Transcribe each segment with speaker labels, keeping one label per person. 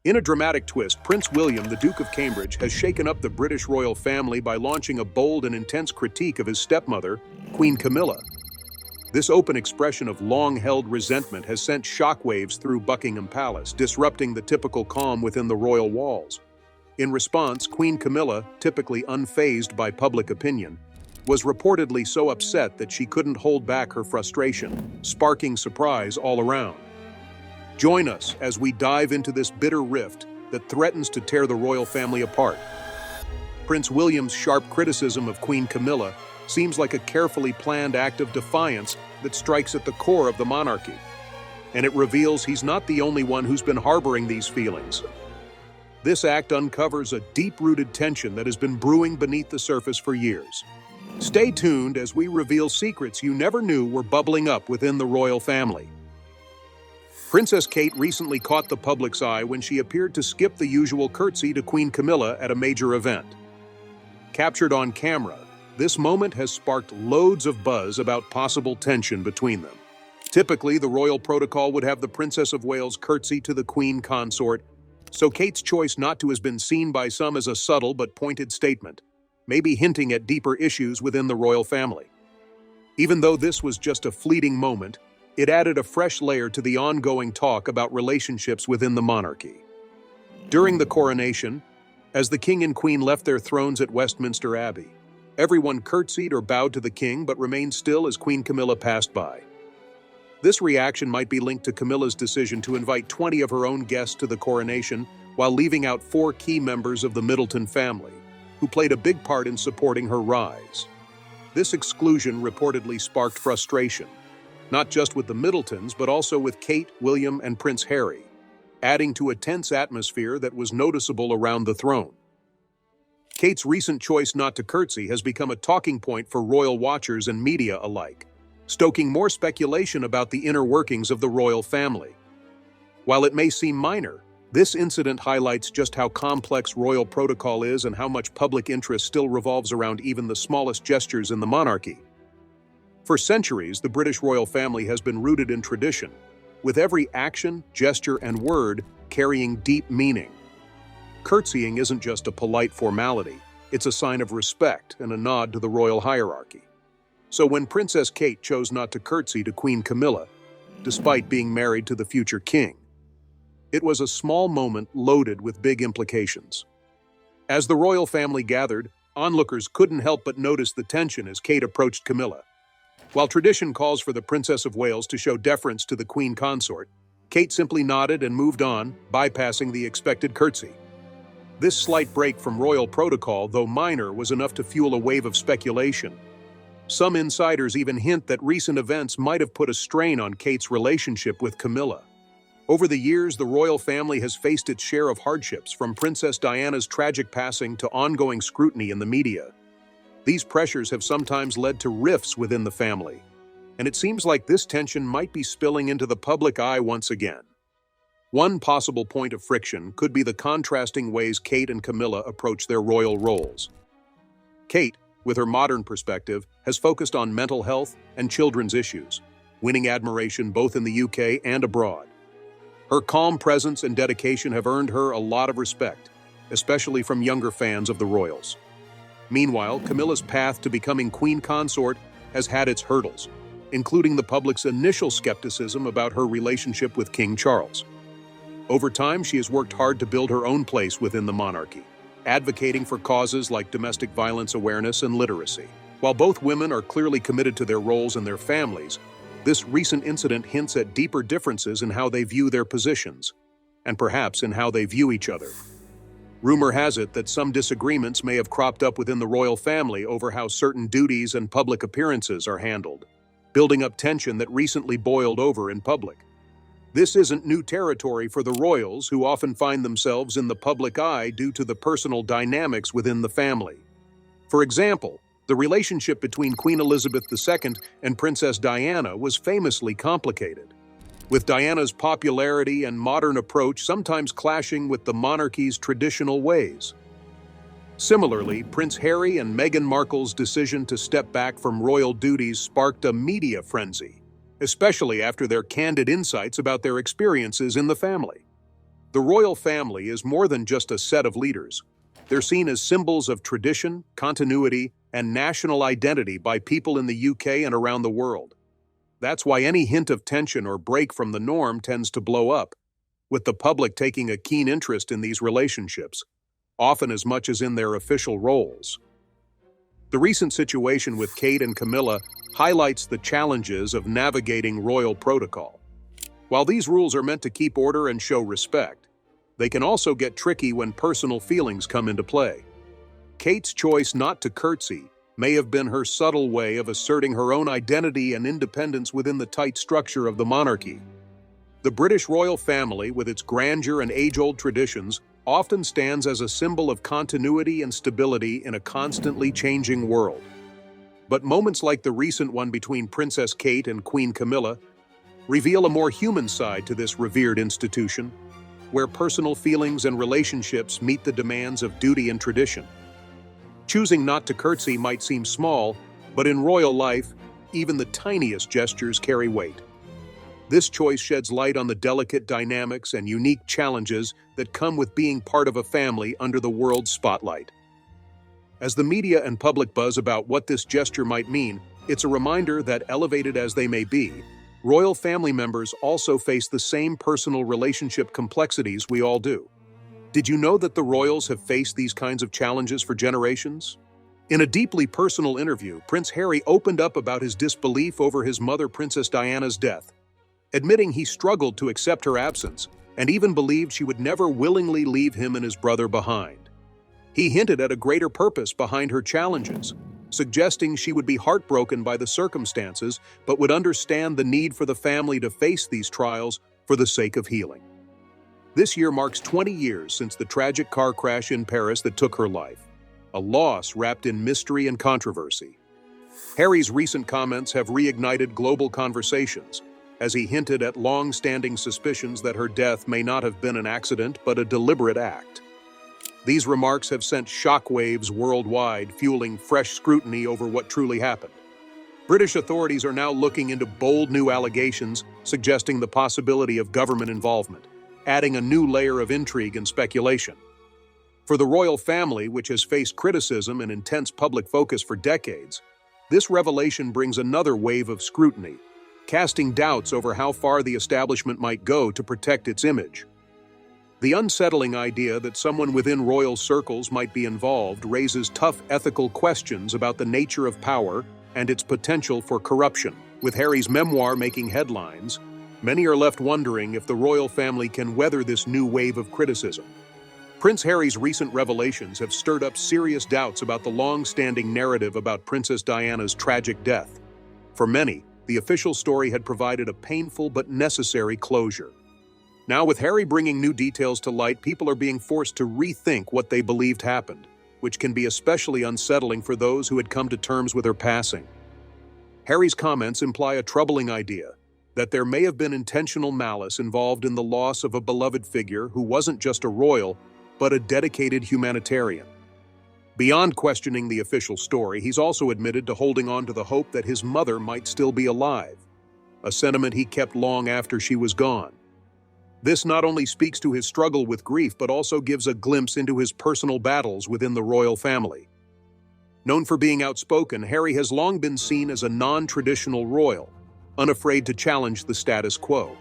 Speaker 1: In a dramatic twist, Prince William, the Duke of Cambridge, has shaken up the British royal family by launching a bold and intense critique of his stepmother, Queen Camilla. This open expression of long-held resentment has sent shockwaves through Buckingham Palace, disrupting the typical calm within the royal walls. In response, Queen Camilla, typically unfazed by public opinion, was reportedly so upset that she couldn't hold back her frustration, sparking surprise all around. Join us as we dive into this bitter rift that threatens to tear the royal family apart. Prince William's sharp criticism of Queen Camilla seems like a carefully planned act of defiance that strikes at the core of the monarchy. And it reveals he's not the only one who's been harboring these feelings. This act uncovers a deep-rooted tension that has been brewing beneath the surface for years. Stay tuned as we reveal secrets you never knew were bubbling up within the royal family. Princess Kate recently caught the public's eye when she appeared to skip the usual curtsy to Queen Camilla at a major event. Captured on camera, this moment has sparked loads of buzz about possible tension between them. Typically, the royal protocol would have the Princess of Wales curtsy to the Queen consort, so Kate's choice not to has been seen by some as a subtle but pointed statement, maybe hinting at deeper issues within the royal family. Even though this was just a fleeting moment, it added a fresh layer to the ongoing talk about relationships within the monarchy. During the coronation, as the king and queen left their thrones at Westminster Abbey, everyone curtsied or bowed to the king but remained still as Queen Camilla passed by. This reaction might be linked to Camilla's decision to invite 20 of her own guests to the coronation while leaving out 4 key members of the Middleton family, who played a big part in supporting her rise. This exclusion reportedly sparked frustration, not just with the Middletons, but also with Kate, William, and Prince Harry, adding to a tense atmosphere that was noticeable around the throne. Kate's recent choice not to curtsy has become a talking point for royal watchers and media alike, stoking more speculation about the inner workings of the royal family. While it may seem minor, this incident highlights just how complex royal protocol is and how much public interest still revolves around even the smallest gestures in the monarchy. For centuries, the British royal family has been rooted in tradition, with every action, gesture, and word carrying deep meaning. Curtsying isn't just a polite formality, it's a sign of respect and a nod to the royal hierarchy. So when Princess Kate chose not to curtsy to Queen Camilla, despite being married to the future king, it was a small moment loaded with big implications. As the royal family gathered, onlookers couldn't help but notice the tension as Kate approached Camilla. While tradition calls for the Princess of Wales to show deference to the Queen consort, Kate simply nodded and moved on, bypassing the expected curtsy. This slight break from royal protocol, though minor, was enough to fuel a wave of speculation. Some insiders even hint that recent events might have put a strain on Kate's relationship with Camilla. Over the years, the royal family has faced its share of hardships, from Princess Diana's tragic passing to ongoing scrutiny in the media. These pressures have sometimes led to rifts within the family, and it seems like this tension might be spilling into the public eye once again. One possible point of friction could be the contrasting ways Kate and Camilla approach their royal roles. Kate, with her modern perspective, has focused on mental health and children's issues, winning admiration both in the UK and abroad. Her calm presence and dedication have earned her a lot of respect, especially from younger fans of the royals. Meanwhile, Camilla's path to becoming queen consort has had its hurdles, including the public's initial skepticism about her relationship with King Charles. Over time, she has worked hard to build her own place within the monarchy, advocating for causes like domestic violence awareness and literacy. While both women are clearly committed to their roles and their families, this recent incident hints at deeper differences in how they view their positions, and perhaps in how they view each other. Rumor has it that some disagreements may have cropped up within the royal family over how certain duties and public appearances are handled, building up tension that recently boiled over in public. This isn't new territory for the royals, who often find themselves in the public eye due to the personal dynamics within the family. For example, the relationship between Queen Elizabeth II and Princess Diana was famously complicated, with Diana's popularity and modern approach sometimes clashing with the monarchy's traditional ways. Similarly, Prince Harry and Meghan Markle's decision to step back from royal duties sparked a media frenzy, especially after their candid insights about their experiences in the family. The royal family is more than just a set of leaders. They're seen as symbols of tradition, continuity, and national identity by people in the UK and around the world. That's why any hint of tension or break from the norm tends to blow up, with the public taking a keen interest in these relationships, often as much as in their official roles. The recent situation with Kate and Camilla highlights the challenges of navigating royal protocol. While these rules are meant to keep order and show respect, they can also get tricky when personal feelings come into play. Kate's choice not to curtsy may have been her subtle way of asserting her own identity and independence within the tight structure of the monarchy. The British royal family, with its grandeur and age-old traditions, often stands as a symbol of continuity and stability in a constantly changing world. But moments like the recent one between Princess Kate and Queen Camilla reveal a more human side to this revered institution, where personal feelings and relationships meet the demands of duty and tradition. Choosing not to curtsy might seem small, but in royal life, even the tiniest gestures carry weight. This choice sheds light on the delicate dynamics and unique challenges that come with being part of a family under the world's spotlight. As the media and public buzz about what this gesture might mean, it's a reminder that, elevated as they may be, royal family members also face the same personal relationship complexities we all do. Did you know that the royals have faced these kinds of challenges for generations? In a deeply personal interview, Prince Harry opened up about his disbelief over his mother, Princess Diana's death, admitting he struggled to accept her absence and even believed she would never willingly leave him and his brother behind. He hinted at a greater purpose behind her challenges, suggesting she would be heartbroken by the circumstances but would understand the need for the family to face these trials for the sake of healing. This year marks 20 years since the tragic car crash in Paris that took her life, a loss wrapped in mystery and controversy. Harry's recent comments have reignited global conversations, as he hinted at long-standing suspicions that her death may not have been an accident but a deliberate act. These remarks have sent shockwaves worldwide, fueling fresh scrutiny over what truly happened. British authorities are now looking into bold new allegations suggesting the possibility of government involvement, adding a new layer of intrigue and speculation. For the royal family, which has faced criticism and intense public focus for decades, this revelation brings another wave of scrutiny, casting doubts over how far the establishment might go to protect its image. The unsettling idea that someone within royal circles might be involved raises tough ethical questions about the nature of power and its potential for corruption. With Harry's memoir making headlines, many are left wondering if the royal family can weather this new wave of criticism. Prince Harry's recent revelations have stirred up serious doubts about the long-standing narrative about Princess Diana's tragic death. For many, the official story had provided a painful but necessary closure. Now, with Harry bringing new details to light, people are being forced to rethink what they believed happened, which can be especially unsettling for those who had come to terms with her passing. Harry's comments imply a troubling idea that there may have been intentional malice involved in the loss of a beloved figure who wasn't just a royal, but a dedicated humanitarian. Beyond questioning the official story, he's also admitted to holding on to the hope that his mother might still be alive, a sentiment he kept long after she was gone. This not only speaks to his struggle with grief, but also gives a glimpse into his personal battles within the royal family. Known for being outspoken, Harry has long been seen as a non-traditional royal, unafraid to challenge the status quo.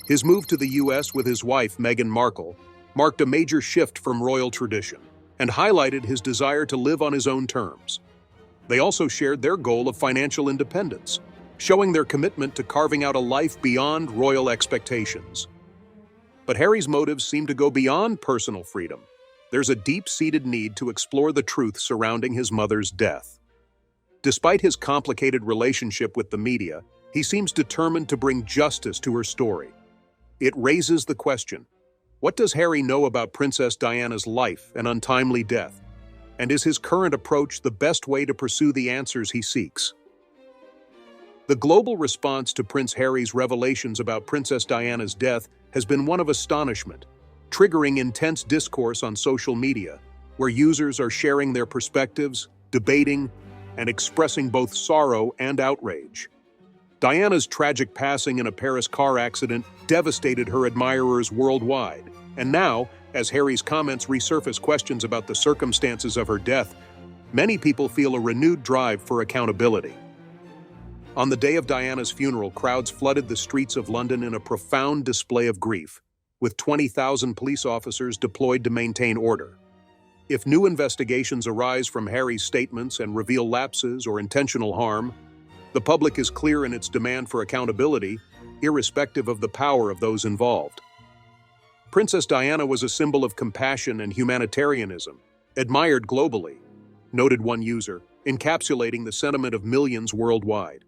Speaker 1: His move to the US with his wife, Meghan Markle, marked a major shift from royal tradition and highlighted his desire to live on his own terms. They also shared their goal of financial independence, showing their commitment to carving out a life beyond royal expectations. But Harry's motives seem to go beyond personal freedom. There's a deep-seated need to explore the truth surrounding his mother's death. Despite his complicated relationship with the media, he seems determined to bring justice to her story. It raises the question, what does Harry know about Princess Diana's life and untimely death? And is his current approach the best way to pursue the answers he seeks? The global response to Prince Harry's revelations about Princess Diana's death has been one of astonishment, triggering intense discourse on social media, where users are sharing their perspectives, debating, and expressing both sorrow and outrage. Diana's tragic passing in a Paris car accident devastated her admirers worldwide, And now, as Harry's comments resurface questions about the circumstances of her death, many people feel a renewed drive for accountability. On the day of Diana's funeral, crowds flooded the streets of London in a profound display of grief, with 20,000 police officers deployed to maintain order. If new investigations arise from Harry's statements and reveal lapses or intentional harm, the public is clear in its demand for accountability, irrespective of the power of those involved. Princess Diana was a symbol of compassion and humanitarianism, admired globally, noted one user, encapsulating the sentiment of millions worldwide.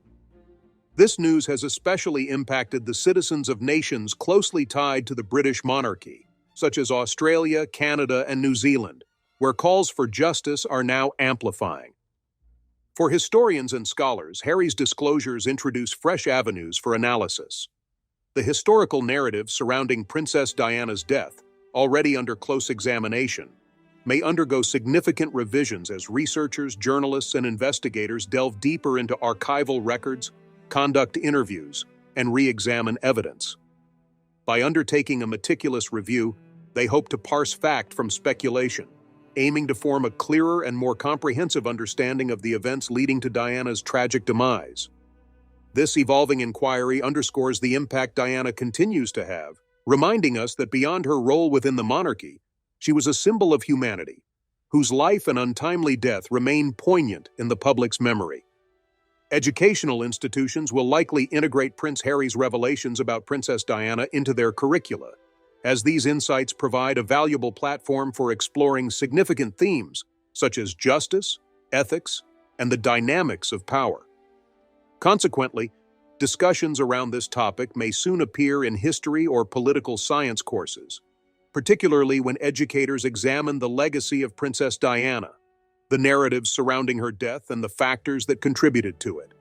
Speaker 1: This news has especially impacted the citizens of nations closely tied to the British monarchy, such as Australia, Canada, and New Zealand, where calls for justice are now amplifying. For historians and scholars, Harry's disclosures introduce fresh avenues for analysis. The historical narrative surrounding Princess Diana's death, already under close examination, may undergo significant revisions as researchers, journalists, and investigators delve deeper into archival records, conduct interviews, and re-examine evidence. By undertaking a meticulous review, they hope to parse fact from speculation, aiming to form a clearer and more comprehensive understanding of the events leading to Diana's tragic demise. This evolving inquiry underscores the impact Diana continues to have, reminding us that beyond her role within the monarchy, she was a symbol of humanity, whose life and untimely death remain poignant in the public's memory. Educational institutions will likely integrate Prince Harry's revelations about Princess Diana into their curricula, as these insights provide a valuable platform for exploring significant themes such as justice, ethics, and the dynamics of power. Consequently, discussions around this topic may soon appear in history or political science courses, particularly when educators examine the legacy of Princess Diana, the narratives surrounding her death, and the factors that contributed to it.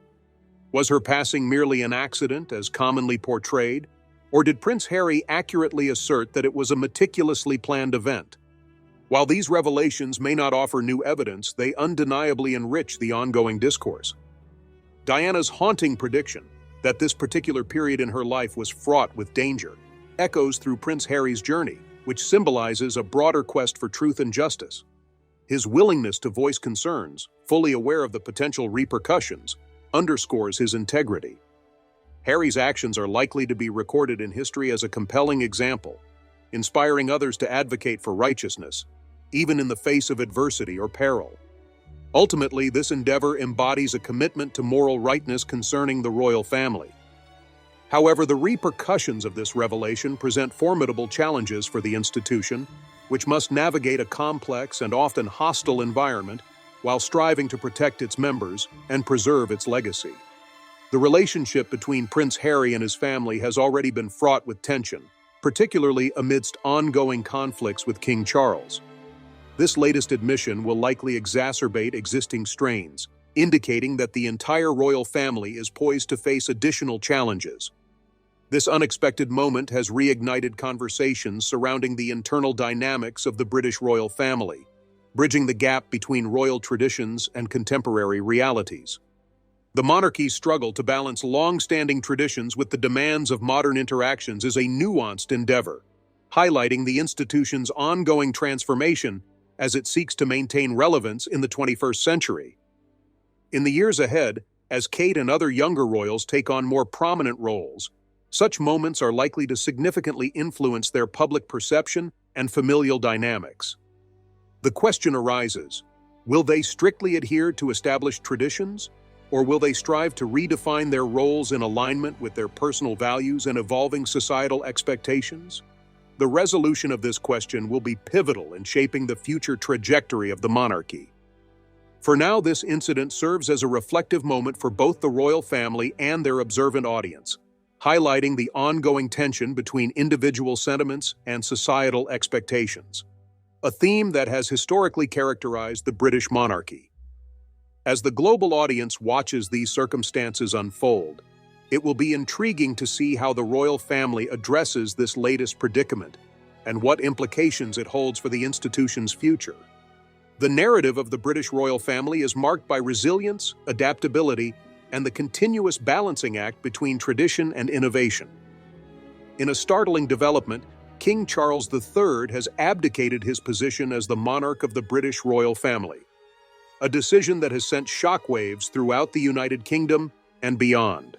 Speaker 1: Was her passing merely an accident, as commonly portrayed, or did Prince Harry accurately assert that it was a meticulously planned event? While these revelations may not offer new evidence, they undeniably enrich the ongoing discourse. Diana's haunting prediction that this particular period in her life was fraught with danger echoes through Prince Harry's journey, which symbolizes a broader quest for truth and justice. His willingness to voice concerns, fully aware of the potential repercussions, underscores his integrity. Harry's actions are likely to be recorded in history as a compelling example, inspiring others to advocate for righteousness, even in the face of adversity or peril. Ultimately, this endeavor embodies a commitment to moral rightness concerning the royal family. However, the repercussions of this revelation present formidable challenges for the institution, which must navigate a complex and often hostile environment while striving to protect its members and preserve its legacy. The relationship between Prince Harry and his family has already been fraught with tension, particularly amidst ongoing conflicts with King Charles. This latest admission will likely exacerbate existing strains, indicating that the entire royal family is poised to face additional challenges. This unexpected moment has reignited conversations surrounding the internal dynamics of the British royal family, bridging the gap between royal traditions and contemporary realities. The monarchy's struggle to balance long-standing traditions with the demands of modern interactions is a nuanced endeavor, highlighting the institution's ongoing transformation as it seeks to maintain relevance in the 21st century. In the years ahead, as Kate and other younger royals take on more prominent roles, such moments are likely to significantly influence their public perception and familial dynamics. The question arises, will they strictly adhere to established traditions, or will they strive to redefine their roles in alignment with their personal values and evolving societal expectations? The resolution of this question will be pivotal in shaping the future trajectory of the monarchy. For now, this incident serves as a reflective moment for both the royal family and their observant audience, highlighting the ongoing tension between individual sentiments and societal expectations, a theme that has historically characterized the British monarchy. As the global audience watches these circumstances unfold, it will be intriguing to see how the royal family addresses this latest predicament and what implications it holds for the institution's future. The narrative of the British royal family is marked by resilience, adaptability, and the continuous balancing act between tradition and innovation. In a startling development, King Charles III has abdicated his position as the monarch of the British royal family, a decision that has sent shockwaves throughout the United Kingdom and beyond.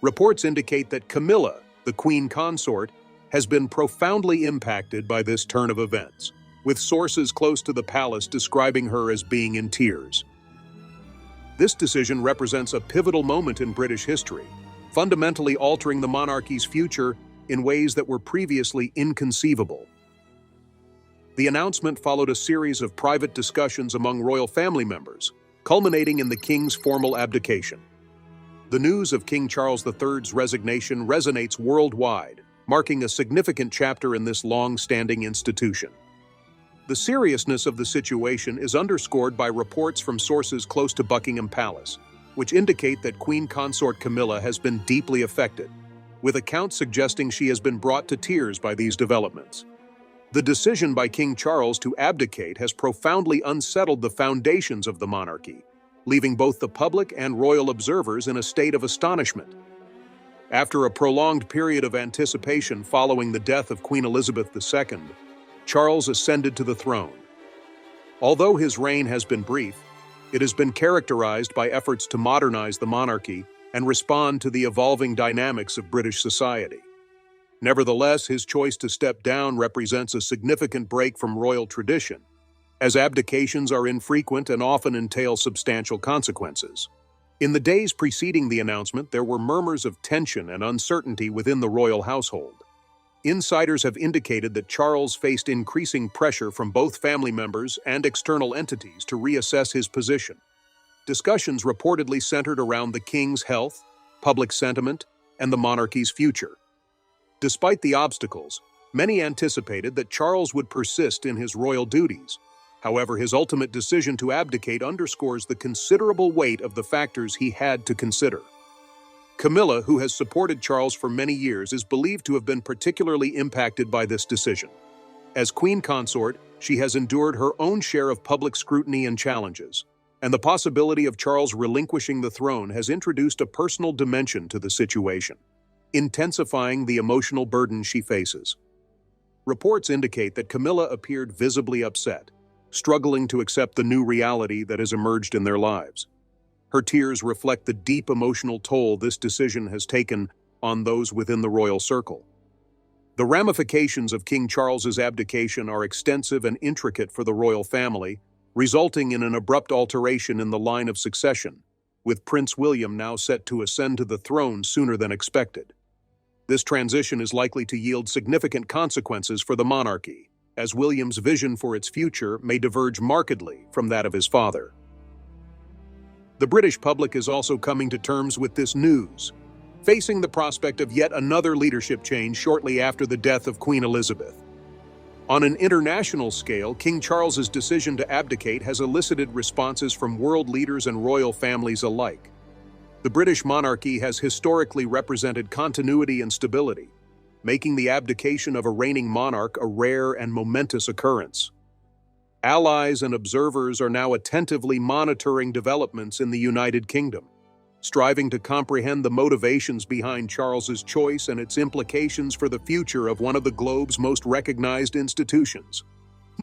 Speaker 1: Reports indicate that Camilla, the Queen consort, has been profoundly impacted by this turn of events, with sources close to the palace describing her as being in tears. This decision represents a pivotal moment in British history, fundamentally altering the monarchy's future in ways that were previously inconceivable. The announcement followed a series of private discussions among royal family members, culminating in the king's formal abdication. The news of King Charles III's resignation resonates worldwide, marking a significant chapter in this long-standing institution. The seriousness of the situation is underscored by reports from sources close to Buckingham Palace, which indicate that Queen Consort Camilla has been deeply affected, with accounts suggesting she has been brought to tears by these developments. The decision by King Charles to abdicate has profoundly unsettled the foundations of the monarchy, leaving both the public and royal observers in a state of astonishment. After a prolonged period of anticipation following the death of Queen Elizabeth II, Charles ascended to the throne. Although his reign has been brief, it has been characterized by efforts to modernize the monarchy and respond to the evolving dynamics of British society. Nevertheless, his choice to step down represents a significant break from royal tradition, as abdications are infrequent and often entail substantial consequences. In the days preceding the announcement, there were murmurs of tension and uncertainty within the royal household. Insiders have indicated that Charles faced increasing pressure from both family members and external entities to reassess his position. Discussions reportedly centered around the king's health, public sentiment, and the monarchy's future. Despite the obstacles, many anticipated that Charles would persist in his royal duties. However, his ultimate decision to abdicate underscores the considerable weight of the factors he had to consider. Camilla, who has supported Charles for many years, is believed to have been particularly impacted by this decision. As Queen Consort, she has endured her own share of public scrutiny and challenges, and the possibility of Charles relinquishing the throne has introduced a personal dimension to the situation, intensifying the emotional burden she faces. Reports indicate that Camilla appeared visibly upset, struggling to accept the new reality that has emerged in their lives. Her tears reflect the deep emotional toll this decision has taken on those within the royal circle. The ramifications of King Charles's abdication are extensive and intricate for the royal family, resulting in an abrupt alteration in the line of succession, with Prince William now set to ascend to the throne sooner than expected. This transition is likely to yield significant consequences for the monarchy, as William's vision for its future may diverge markedly from that of his father. The British public is also coming to terms with this news, facing the prospect of yet another leadership change shortly after the death of Queen Elizabeth. On an international scale, King Charles's decision to abdicate has elicited responses from world leaders and royal families alike. The British monarchy has historically represented continuity and stability, making the abdication of a reigning monarch a rare and momentous occurrence. Allies and observers are now attentively monitoring developments in the United Kingdom, striving to comprehend the motivations behind Charles's choice and its implications for the future of one of the globe's most recognized institutions.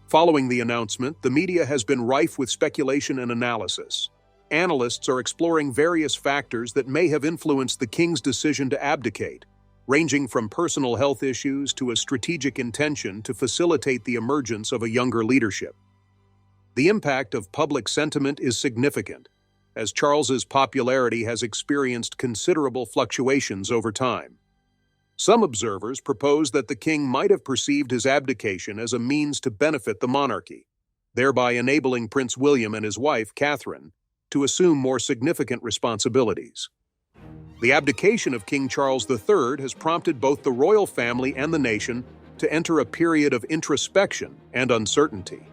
Speaker 1: Following the announcement, the media has been rife with speculation and analysis. Analysts are exploring various factors that may have influenced the king's decision to abdicate, ranging from personal health issues to a strategic intention to facilitate the emergence of a younger leadership. The impact of public sentiment is significant, as Charles's popularity has experienced considerable fluctuations over time. Some observers propose that the king might have perceived his abdication as a means to benefit the monarchy, thereby enabling Prince William and his wife, Catherine, to assume more significant responsibilities. The abdication of King Charles III has prompted both the royal family and the nation to enter a period of introspection and uncertainty.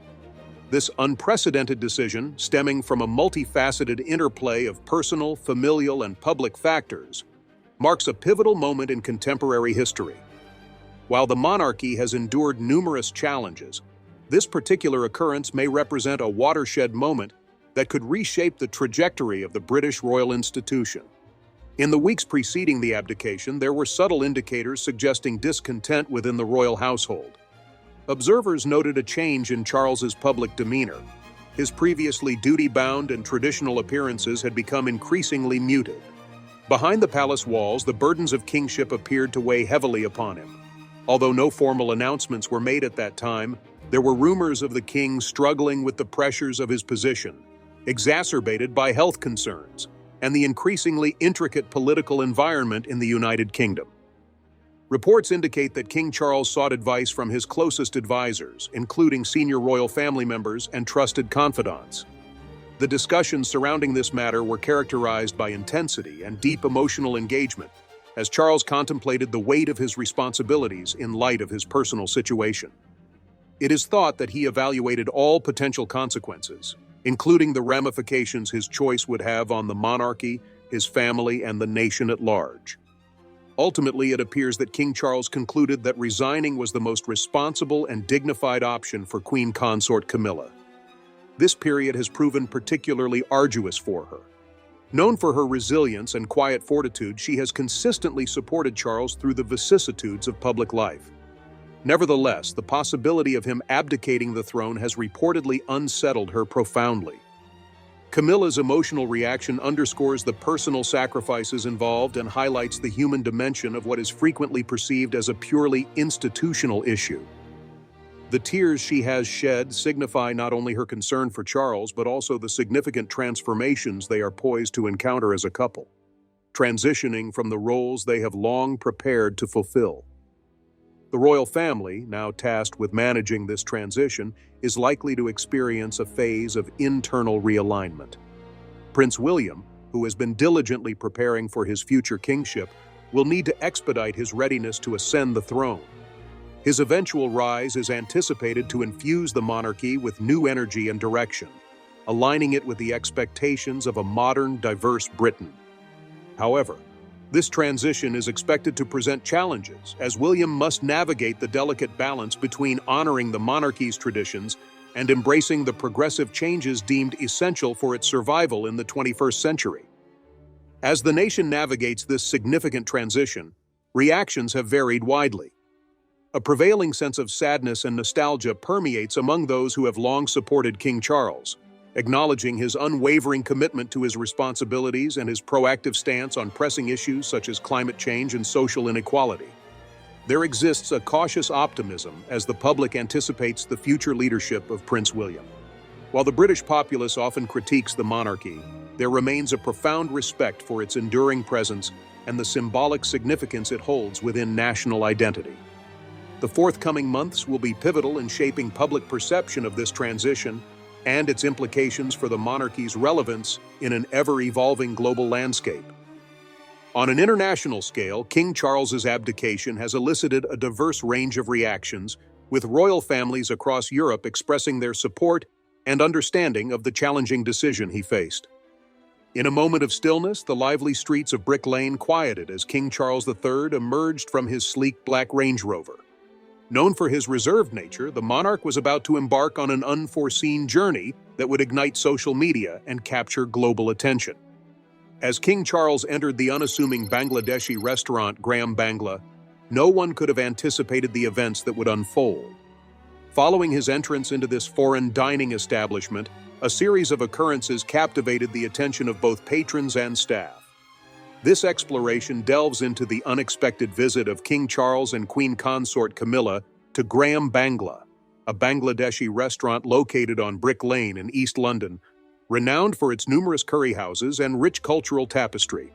Speaker 1: This unprecedented decision, stemming from a multifaceted interplay of personal, familial, and public factors, marks a pivotal moment in contemporary history. While the monarchy has endured numerous challenges, this particular occurrence may represent a watershed moment that could reshape the trajectory of the British royal institution. In the weeks preceding the abdication, there were subtle indicators suggesting discontent within the royal household. Observers noted a change in Charles's public demeanor. His previously duty-bound and traditional appearances had become increasingly muted. Behind the palace walls, the burdens of kingship appeared to weigh heavily upon him. Although no formal announcements were made at that time, there were rumors of the king struggling with the pressures of his position, exacerbated by health concerns and the increasingly intricate political environment in the United Kingdom. Reports indicate that King Charles sought advice from his closest advisors, including senior royal family members and trusted confidants. The discussions surrounding this matter were characterized by intensity and deep emotional engagement, as Charles contemplated the weight of his responsibilities in light of his personal situation. It is thought that he evaluated all potential consequences, including the ramifications his choice would have on the monarchy, his family, and the nation at large. Ultimately, it appears that King Charles concluded that resigning was the most responsible and dignified option for Queen Consort Camilla. This period has proven particularly arduous for her. Known for her resilience and quiet fortitude, she has consistently supported Charles through the vicissitudes of public life. Nevertheless, the possibility of him abdicating the throne has reportedly unsettled her profoundly. Camilla's emotional reaction underscores the personal sacrifices involved and highlights the human dimension of what is frequently perceived as a purely institutional issue. The tears she has shed signify not only her concern for Charles, but also the significant transformations they are poised to encounter as a couple, transitioning from the roles they have long prepared to fulfill. The royal family, now tasked with managing this transition, is likely to experience a phase of internal realignment. Prince William, who has been diligently preparing for his future kingship, will need to expedite his readiness to ascend the throne. His eventual rise is anticipated to infuse the monarchy with new energy and direction, aligning it with the expectations of a modern, diverse Britain. However, this transition is expected to present challenges, as William must navigate the delicate balance between honoring the monarchy's traditions and embracing the progressive changes deemed essential for its survival in the 21st century. As the nation navigates this significant transition, reactions have varied widely. A prevailing sense of sadness and nostalgia permeates among those who have long supported King Charles, acknowledging his unwavering commitment to his responsibilities and his proactive stance on pressing issues such as climate change and social inequality. There exists a cautious optimism as the public anticipates the future leadership of Prince William. While the British populace often critiques the monarchy, there remains a profound respect for its enduring presence and the symbolic significance it holds within national identity. The forthcoming months will be pivotal in shaping public perception of this transition and its implications for the monarchy's relevance in an ever-evolving global landscape. On an international scale, King Charles's abdication has elicited a diverse range of reactions, with royal families across Europe expressing their support and understanding of the challenging decision he faced. In a moment of stillness, the lively streets of Brick Lane quieted as King Charles III emerged from his sleek black Range Rover. Known for his reserved nature, the monarch was about to embark on an unforeseen journey that would ignite social media and capture global attention. As King Charles entered the unassuming Bangladeshi restaurant Gram Bangla, no one could have anticipated the events that would unfold. Following his entrance into this foreign dining establishment, a series of occurrences captivated the attention of both patrons and staff. This exploration delves into the unexpected visit of King Charles and Queen Consort Camilla to Gram Bangla, a Bangladeshi restaurant located on Brick Lane in East London, renowned for its numerous curry houses and rich cultural tapestry.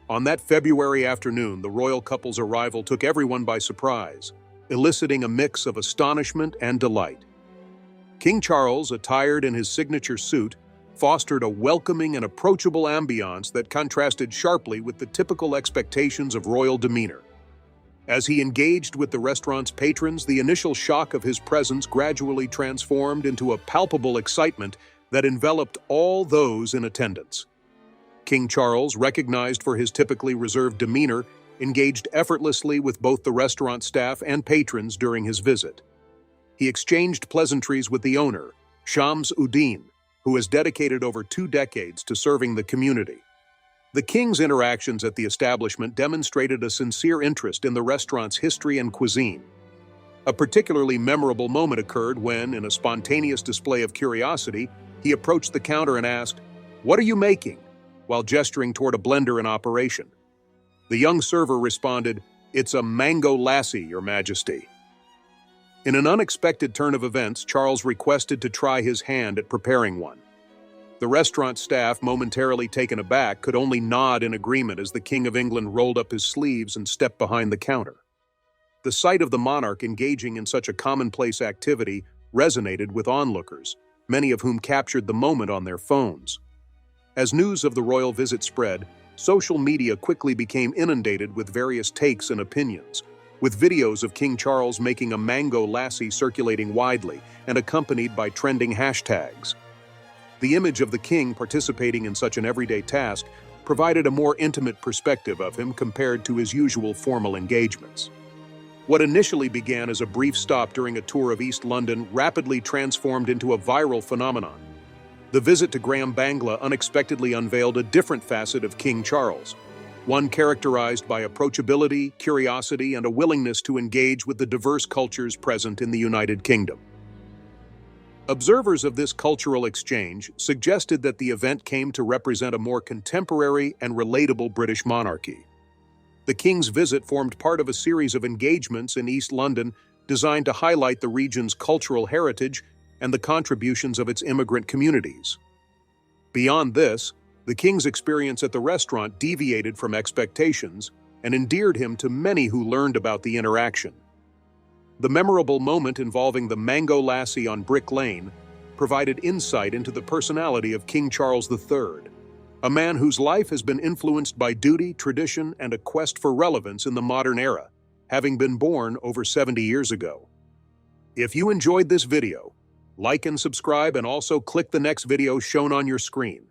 Speaker 1: On that February afternoon, the royal couple's arrival took everyone by surprise, eliciting a mix of astonishment and delight. King Charles, attired in his signature suit, fostered a welcoming and approachable ambiance that contrasted sharply with the typical expectations of royal demeanor. As he engaged with the restaurant's patrons, the initial shock of his presence gradually transformed into a palpable excitement that enveloped all those in attendance. King Charles, recognized for his typically reserved demeanor, engaged effortlessly with both the restaurant staff and patrons during his visit. He exchanged pleasantries with the owner, Shams Uddin, who has dedicated over 2 decades to serving the community. The king's interactions at the establishment demonstrated a sincere interest in the restaurant's history and cuisine. A particularly memorable moment occurred when, in a spontaneous display of curiosity, he approached the counter and asked, "What are you making?" while gesturing toward a blender in operation. The young server responded, "It's a mango lassi, Your Majesty." In an unexpected turn of events, Charles requested to try his hand at preparing one. The restaurant staff, momentarily taken aback, could only nod in agreement as the King of England rolled up his sleeves and stepped behind the counter. The sight of the monarch engaging in such a commonplace activity resonated with onlookers, many of whom captured the moment on their phones. As news of the royal visit spread, social media quickly became inundated with various takes and opinions, with videos of King Charles making a mango lassi circulating widely and accompanied by trending hashtags. The image of the king participating in such an everyday task provided a more intimate perspective of him compared to his usual formal engagements. What initially began as a brief stop during a tour of East London rapidly transformed into a viral phenomenon. The visit to Graham Bangla unexpectedly unveiled a different facet of King Charles, one characterized by approachability, curiosity, and a willingness to engage with the diverse cultures present in the United Kingdom. Observers of this cultural exchange suggested that the event came to represent a more contemporary and relatable British monarchy. The king's visit formed part of a series of engagements in East London designed to highlight the region's cultural heritage and the contributions of its immigrant communities. Beyond this, the king's experience at the restaurant deviated from expectations and endeared him to many who learned about the interaction. The memorable moment involving the mango lassi on Brick Lane provided insight into the personality of King Charles III, a man whose life has been influenced by duty, tradition, and a quest for relevance in the modern era, having been born over 70 years ago. If you enjoyed this video, like and subscribe, and also click the next video shown on your screen.